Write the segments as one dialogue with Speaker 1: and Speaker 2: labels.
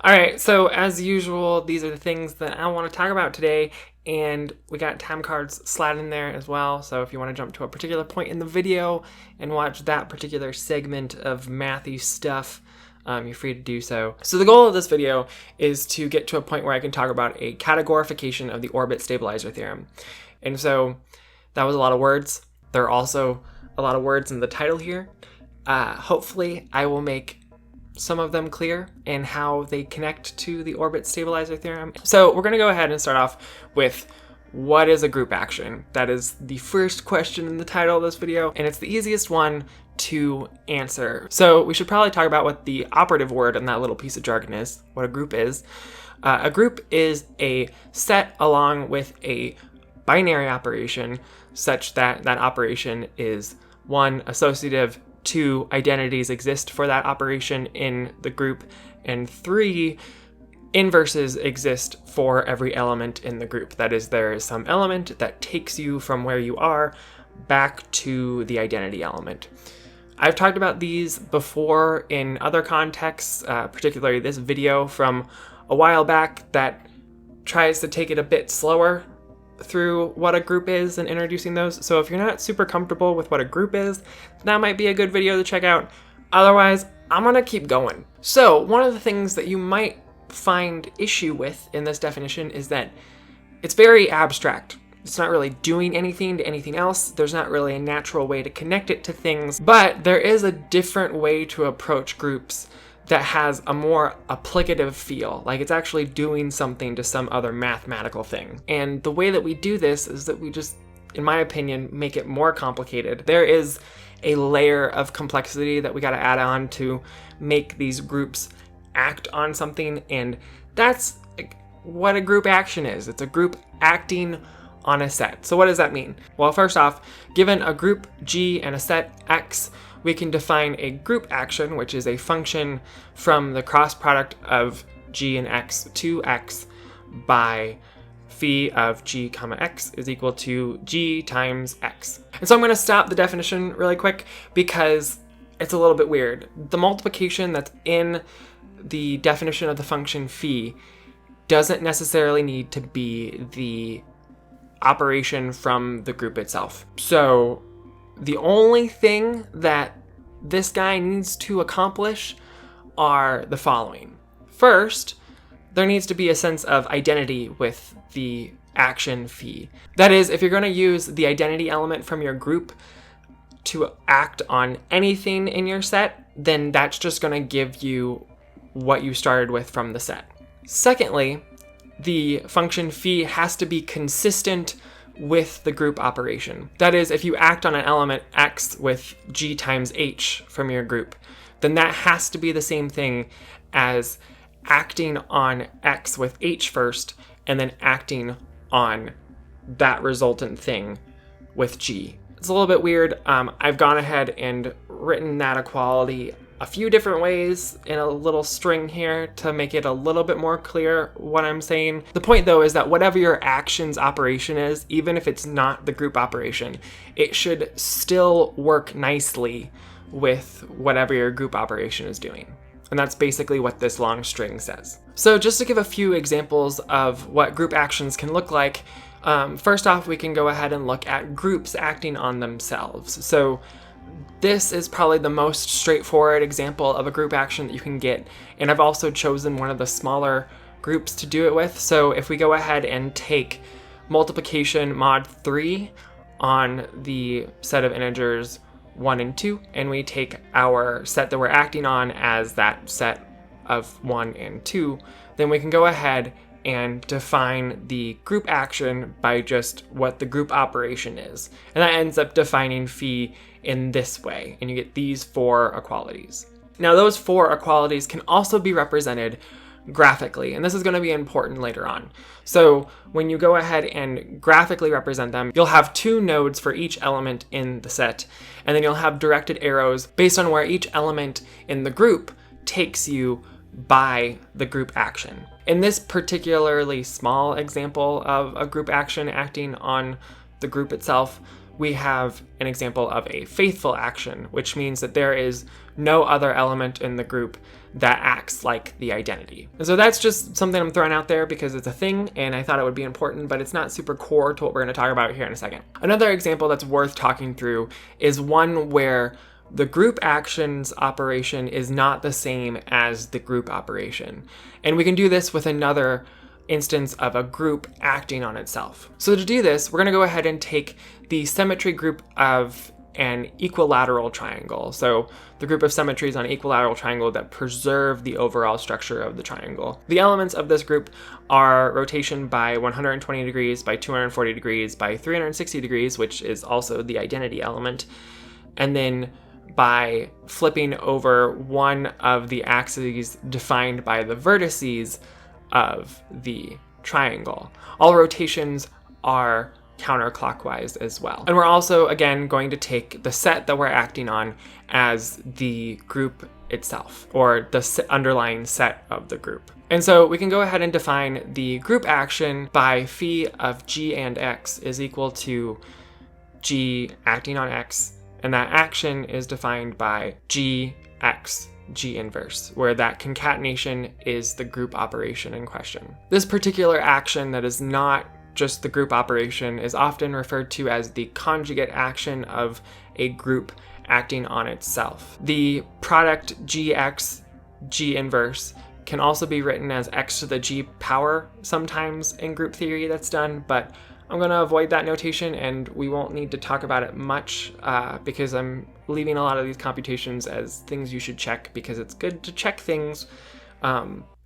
Speaker 1: All right, so as usual, these are the things that I want to talk about today, and we got time cards slid in there as well. So if you want to jump to a particular point in the video and watch that particular segment of mathy stuff, you're free to do so. So the goal of this video is to get to a point where I can talk about a categorification of the orbit stabilizer theorem. And so that was a lot of words. There are also a lot of words in the title here. Hopefully I will make some of them clear and how they connect to the orbit stabilizer theorem. So we're going to go ahead and start off with what is a group action? That is the first question in the title of this video, and it's the easiest one to answer. So we should probably talk about what the operative word in that little piece of jargon is, what a group is. A group is a set along with a binary operation such that that operation is 1, associative, 2, identities exist for that operation in the group, and 3, inverses exist for every element in the group. That is, there is some element that takes you from where you are back to the identity element. I've talked about these before in other contexts, particularly this video from a while back that tries to take it a bit slower through what a group is and introducing those. So if you're not super comfortable with what a group is, that might be a good video to check out. Otherwise, I'm gonna keep going. So one of the things that you might find issue with in this definition is that it's very abstract. It's not really doing anything to anything else. There's not really a natural way to connect it to things, but there is a different way to approach groups that has a more applicative feel, like it's actually doing something to some other mathematical thing. And the way that we do this is that we just, in my opinion, make it more complicated. There is a layer of complexity that we got to add on to make these groups act on something, and that's what a group action is. It's a group acting on a set. So what does that mean? Well, first off, given a group G and a set X, we can define a group action, which is a function from the cross product of G and X to X by phi of G comma X is equal to G times X. And so I'm going to stop the definition really quick because it's a little bit weird. The multiplication that's in the definition of the function phi doesn't necessarily need to be the operation from the group itself. So the only thing that this guy needs to accomplish are the following. First, there needs to be a sense of identity with the action phi. That is, if you're going to use the identity element from your group to act on anything in your set, then that's just going to give you what you started with from the set. Secondly, the function phi has to be consistent with the group operation. That is, if you act on an element X with G times H from your group, then that has to be the same thing as acting on X with H first and then acting on that resultant thing with G. It's a little bit weird. I've gone ahead and written that equality a few different ways in a little string here to make it a little bit more clear what I'm saying. The point though is that whatever your actions operation is, even if it's not the group operation, it should still work nicely with whatever your group operation is doing. And that's basically what this long string says. So just to give a few examples of what group actions can look like, first off, we can go ahead and look at groups acting on themselves. So this is probably the most straightforward example of a group action that you can get, and I've also chosen one of the smaller groups to do it with. So if we go ahead and take multiplication mod 3 on the set of integers 1 and 2, and we take our set that we're acting on as that set of 1 and 2, then we can go ahead and define the group action by just what the group operation is. And that ends up defining phi in this way, and you get these 4 equalities. Now those 4 equalities can also be represented graphically, and this is going to be important later on. So when you go ahead and graphically represent them, you'll have 2 nodes for each element in the set, and then you'll have directed arrows based on where each element in the group takes you by the group action. In this particularly small example of a group action acting on the group itself, we have an example of a faithful action, which means that there is no other element in the group that acts like the identity. And so that's just something I'm throwing out there because it's a thing and I thought it would be important, but it's not super core to what we're going to talk about here in a second. Another example that's worth talking through is one where the group actions operation is not the same as the group operation. And we can do this with another instance of a group acting on itself. So to do this, we're going to go ahead and take the symmetry group of an equilateral triangle. So the group of symmetries on an equilateral triangle that preserve the overall structure of the triangle. The elements of this group are rotation by 120 degrees, by 240 degrees, by 360 degrees, which is also the identity element, and then by flipping over one of the axes defined by the vertices of the triangle. All rotations are counterclockwise as well. And we're also, again, going to take the set that we're acting on as the group itself, or the underlying set of the group. And so we can go ahead and define the group action by phi of g and x is equal to g acting on x, and that action is defined by gx, G inverse, where that concatenation is the group operation in question. This particular action that is not just the group operation is often referred to as the conjugate action of a group acting on itself. The product gx, G inverse can also be written as x to the g power sometimes in group theory that's done, but I'm going to avoid that notation and we won't need to talk about it much because I'm leaving a lot of these computations as things you should check because it's good to check things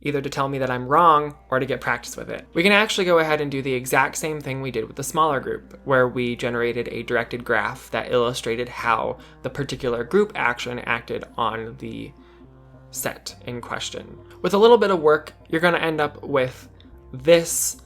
Speaker 1: either to tell me that I'm wrong or to get practice with it. We can actually go ahead and do the exact same thing we did with the smaller group, where we generated a directed graph that illustrated how the particular group action acted on the set in question. With a little bit of work, you're going to end up with this.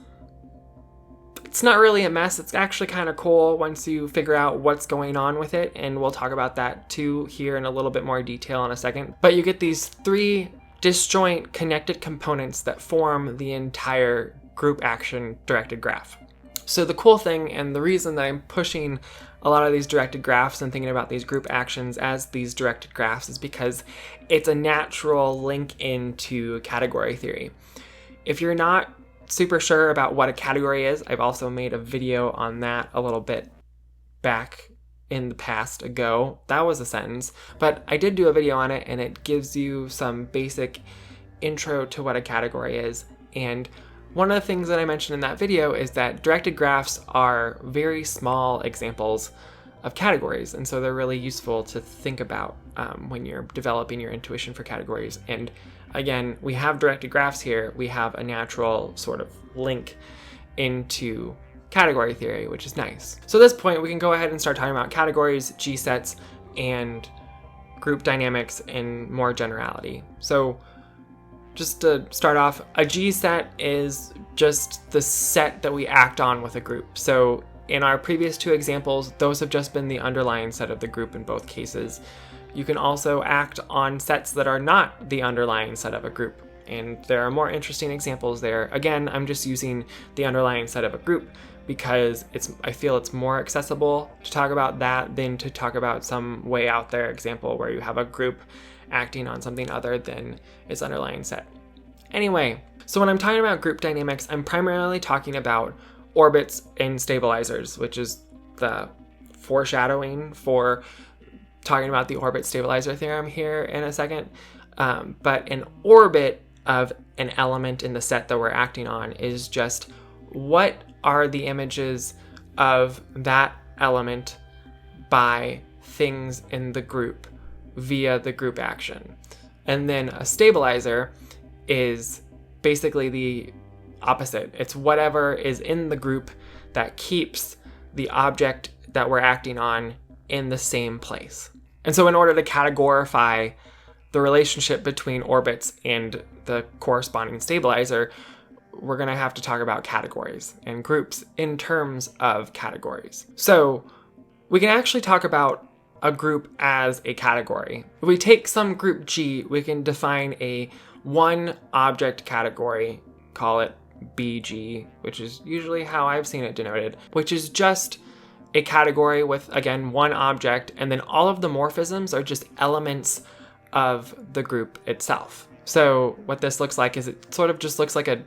Speaker 1: It's not really a mess. It's actually kind of cool once you figure out what's going on with it, and we'll talk about that too here in a little bit more detail in a second. But you get these three disjoint connected components that form the entire group action directed graph. So the cool thing, and the reason that I'm pushing a lot of these directed graphs and thinking about these group actions as these directed graphs, is because it's a natural link into category theory. If you're not super sure about what a category is, I've also made a video on that a little bit back in the past ago. That was a sentence, but I did do a video on it and it gives you some basic intro to what a category is. And one of the things that I mentioned in that video is that directed graphs are very small examples of categories, and so they're really useful to think about when you're developing your intuition for categories. And again, we have directed graphs here. We have a natural sort of link into category theory, which is nice. So at this point, we can go ahead and start talking about categories, G-sets, and group dynamics in more generality. So just to start off, a G-set is just the set that we act on with a group. So in our previous two examples, those have just been the underlying set of the group in both cases. You can also act on sets that are not the underlying set of a group, and there are more interesting examples there. Again, I'm just using the underlying set of a group because I feel it's more accessible to talk about that than to talk about some way out there example where you have a group acting on something other than its underlying set. Anyway, so when I'm talking about group dynamics, I'm primarily talking about orbits and stabilizers, which is the foreshadowing for talking about the orbit stabilizer theorem here in a second. But an orbit of an element in the set that we're acting on is just what are the images of that element by things in the group via the group action. And then a stabilizer is basically the opposite. It's whatever is in the group that keeps the object that we're acting on in the same place. And so in order to categorify the relationship between orbits and the corresponding stabilizer, we're going to have to talk about categories and groups in terms of categories. So we can actually talk about a group as a category. If we take some group G, we can define a one object category, call it BG, which is usually how I've seen it denoted, which is just a category with, again, one object, and then all of the morphisms are just elements of the group itself. So what this looks like is it sort of just looks like a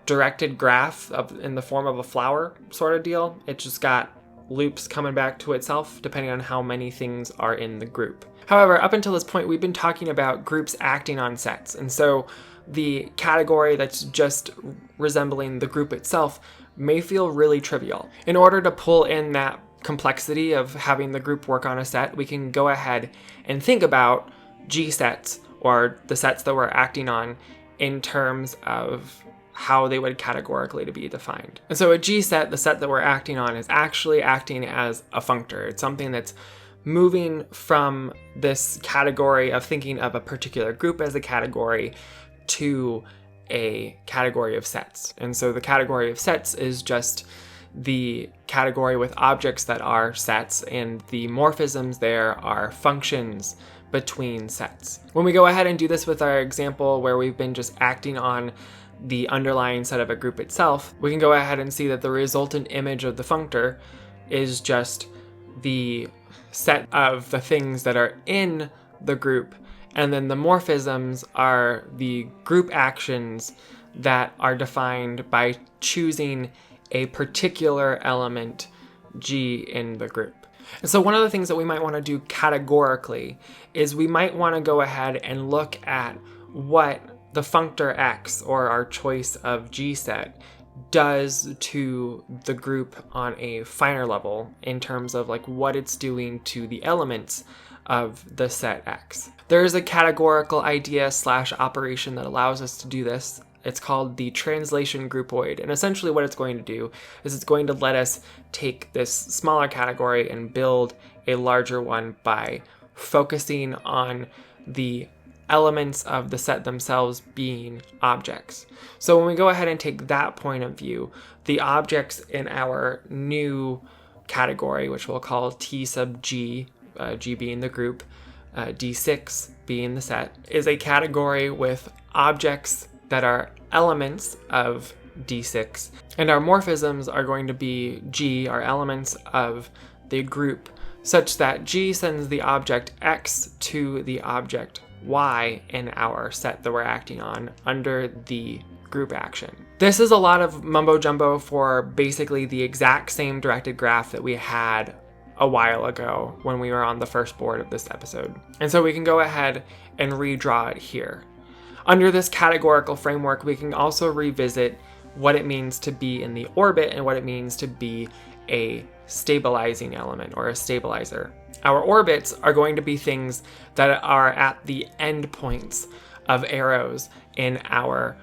Speaker 1: directed graph in the form of a flower sort of deal. It just got loops coming back to itself depending on how many things are in the group. However, up until this point, we've been talking about groups acting on sets. And so the category that's just resembling the group itself may feel really trivial. In order to pull in that complexity of having the group work on a set, we can go ahead and think about G sets, or the sets that we're acting on, in terms of how they would categorically to be defined. And so a G set, the set that we're acting on, is actually acting as a functor. It's something that's moving from this category of thinking of a particular group as a category to a category of sets. And so the category of sets is just the category with objects that are sets, and the morphisms there are functions between sets. When we go ahead and do this with our example where we've been just acting on the underlying set of a group itself, we can go ahead and see that the resultant image of the functor is just the set of the things that are in the group, and then the morphisms are the group actions that are defined by choosing a particular element G in the group. And so one of the things that we might want to do categorically is we might want to go ahead and look at what the functor X, or our choice of G set, does to the group on a finer level in terms of like what it's doing to the elements of the set X. There is a categorical idea / operation that allows us to do this. It's called the Translation Groupoid, and essentially what it's going to do is it's going to let us take this smaller category and build a larger one by focusing on the elements of the set themselves being objects. So when we go ahead and take that point of view, the objects in our new category, which we'll call T sub G, G being the group, D6 being the set, is a category with objects that are elements of D6, and our morphisms are going to be G, are elements of the group, such that G sends the object X to the object Y in our set that we're acting on under the group action. This is a lot of mumbo jumbo for basically the exact same directed graph that we had a while ago when we were on the first board of this episode. And so we can go ahead and redraw it here. Under this categorical framework, we can also revisit what it means to be in the orbit and what it means to be a stabilizing element or a stabilizer. Our orbits are going to be things that are at the endpoints of arrows in our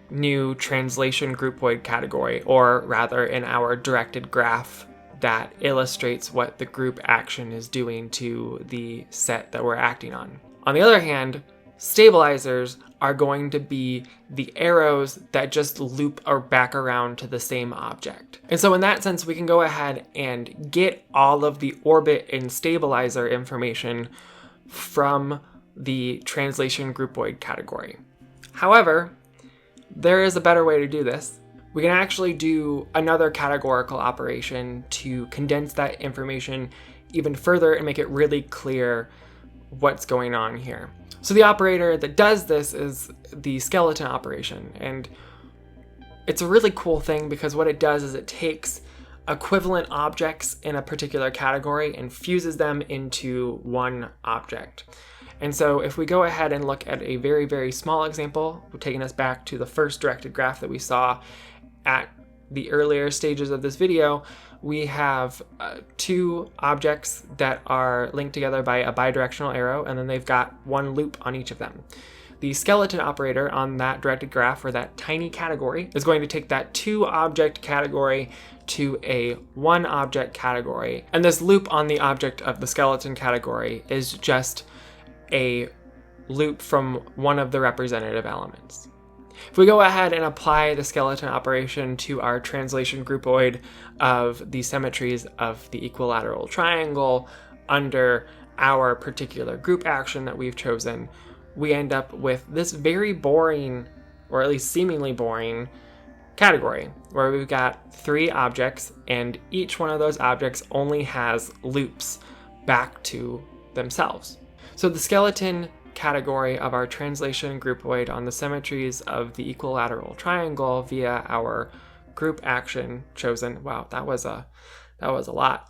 Speaker 1: new translation groupoid category, or rather in our directed graph that illustrates what the group action is doing to the set that we're acting on. On the other hand, stabilizers are going to be the arrows that just loop or back around to the same object. And so in that sense, we can go ahead and get all of the orbit and stabilizer information from the translation groupoid category. However, there is a better way to do this. We can actually do another categorical operation to condense that information even further and make it really clear what's going on here. So the operator that does this is the skeleton operation, and it's a really cool thing because what it does is it takes equivalent objects in a particular category and fuses them into one object. And so if we go ahead and look at a very, very small example, taking us back to the first directed graph that we saw at the earlier stages of this video, we have two objects that are linked together by a bidirectional arrow, and then they've got one loop on each of them. The skeleton operator on that directed graph, or that tiny category, is going to take that two object category to a one object category. And this loop on the object of the skeleton category is just a loop from one of the representative elements. If we go ahead and apply the skeleton operation to our translation groupoid of the symmetries of the equilateral triangle under our particular group action that we've chosen, we end up with this very boring, or at least seemingly boring, category where we've got 3 objects, and each one of those objects only has loops back to themselves. So the skeleton category of our translation groupoid on the symmetries of the equilateral triangle via our group action chosen. Wow, that was a lot.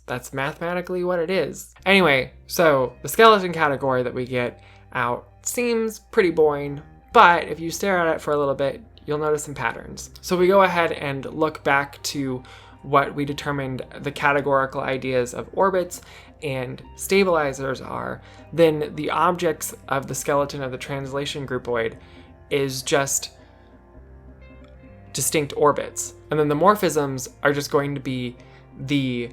Speaker 1: That's mathematically what it is. Anyway, so the skeleton category that we get out seems pretty boring, but if you stare at it for a little bit, you'll notice some patterns. So we go ahead and look back to what we determined the categorical ideas of orbits and stabilizers are, then the objects of the skeleton of the translation groupoid is just distinct orbits. And then the morphisms are just going to be the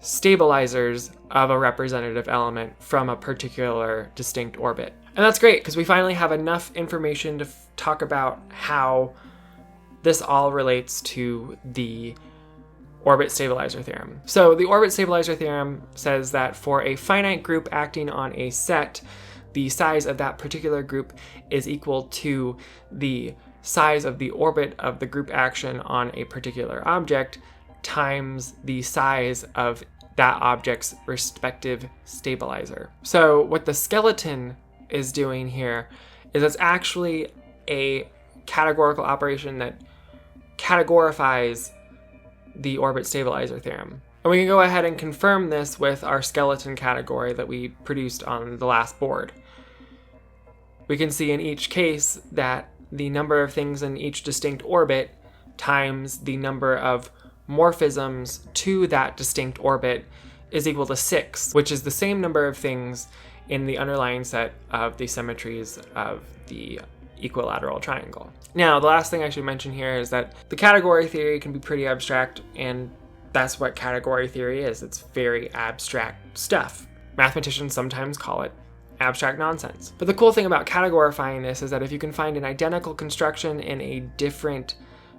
Speaker 1: stabilizers of a representative element from a particular distinct orbit. And that's great because we finally have enough information to talk about how this all relates to the orbit stabilizer theorem. So the orbit stabilizer theorem says that for a finite group acting on a set, the size of that particular group is equal to the size of the orbit of the group action on a particular object times the size of that object's respective stabilizer. So what the skeleton is doing here is it's actually a categorical operation that categorifies the orbit stabilizer theorem. And we can go ahead and confirm this with our skeleton category that we produced on the last board. We can see in each case that the number of things in each distinct orbit times the number of morphisms to that distinct orbit is equal to 6, which is the same number of things in the underlying set of the symmetries of the equilateral triangle. Now, the last thing I should mention here is that the category theory can be pretty abstract, and that's what category theory is. It's very abstract stuff. Mathematicians sometimes call it abstract nonsense. But the cool thing about categorifying this is that if you can find an identical construction in a different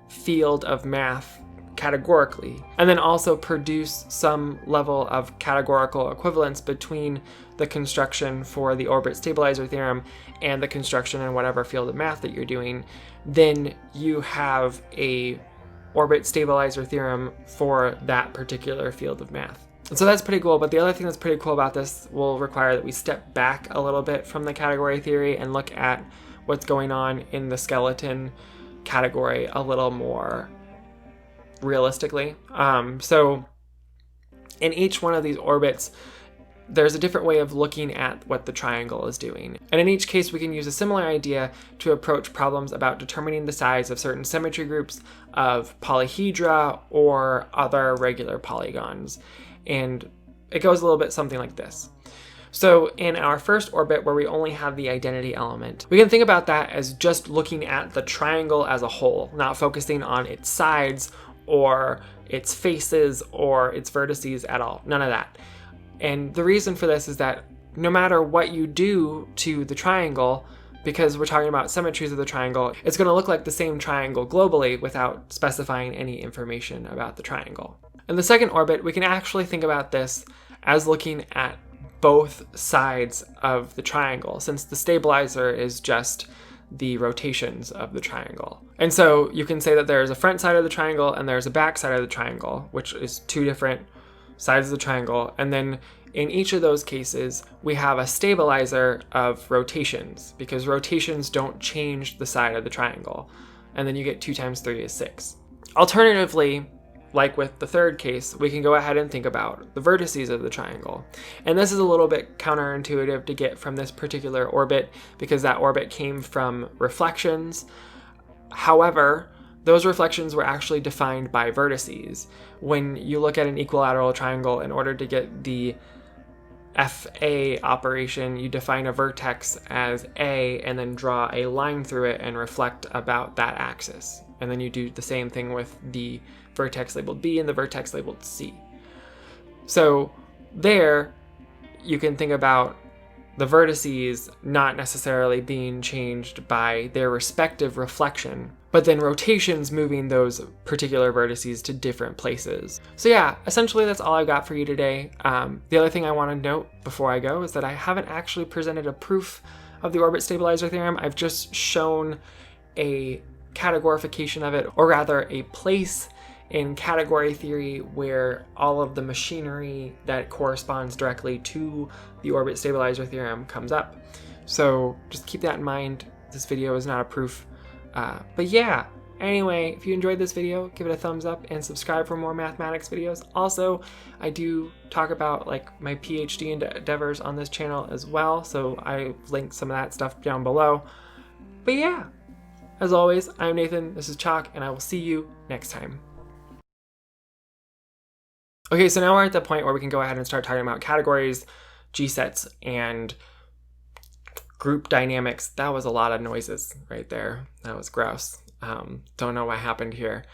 Speaker 1: field of math categorically, and then also produce some level of categorical equivalence between the construction for the orbit stabilizer theorem and the construction in whatever field of math that you're doing, then you have a orbit stabilizer theorem for that particular field of math. And so that's pretty cool, but the other thing that's pretty cool about this will require that we step back a little bit from the category theory and look at what's going on in the skeleton category a little more realistically. So in each one of these orbits, there's a different way of looking at what the triangle is doing. And in each case, we can use a similar idea to approach problems about determining the size of certain symmetry groups of polyhedra or other regular polygons. And it goes a little bit something like this. So in our first orbit, where we only have the identity element, we can think about that as just looking at the triangle as a whole, not focusing on its sides or its faces or its vertices at all. None of that. And the reason for this is that no matter what you do to the triangle, because we're talking about symmetries of the triangle, it's going to look like the same triangle globally without specifying any information about the triangle. In the second orbit, we can actually think about this as looking at both sides of the triangle, since the stabilizer is just the rotations of the triangle. And so you can say that there's a front side of the triangle and there's a back side of the triangle, which is two different sides of the triangle. And then in each of those cases, we have a stabilizer of rotations, because rotations don't change the side of the triangle. And then you get 2 times 3 is 6. Alternatively, like with the third case, we can go ahead and think about the vertices of the triangle. And this is a little bit counterintuitive to get from this particular orbit, because that orbit came from reflections. However, those reflections were actually defined by vertices. When you look at an equilateral triangle, in order to get the FA operation, you define a vertex as A and then draw a line through it and reflect about that axis. And then you do the same thing with the vertex labeled B and the vertex labeled C. So there, you can think about the vertices not necessarily being changed by their respective reflection, but then rotations moving those particular vertices to different places. So yeah, essentially that's all I've got for you today. The other thing I want to note before I go is that I haven't actually presented a proof of the orbit stabilizer theorem. I've just shown a categorification of it, or rather a place in category theory where all of the machinery that corresponds directly to the orbit stabilizer theorem comes up. So just keep that in mind. This video is not a proof. But yeah, anyway, if you enjoyed this video, give it a thumbs up and subscribe for more mathematics videos. Also, I do talk about like my PhD endeavors on this channel as well, so I linked some of that stuff down below. But yeah, as always, I'm Nathan, this is Chalk, and I will see you next time. Okay, so now we're at the point where we can go ahead and start talking about categories, G-sets, and group dynamics. That was a lot of noises right there. That was gross. Don't know what happened here.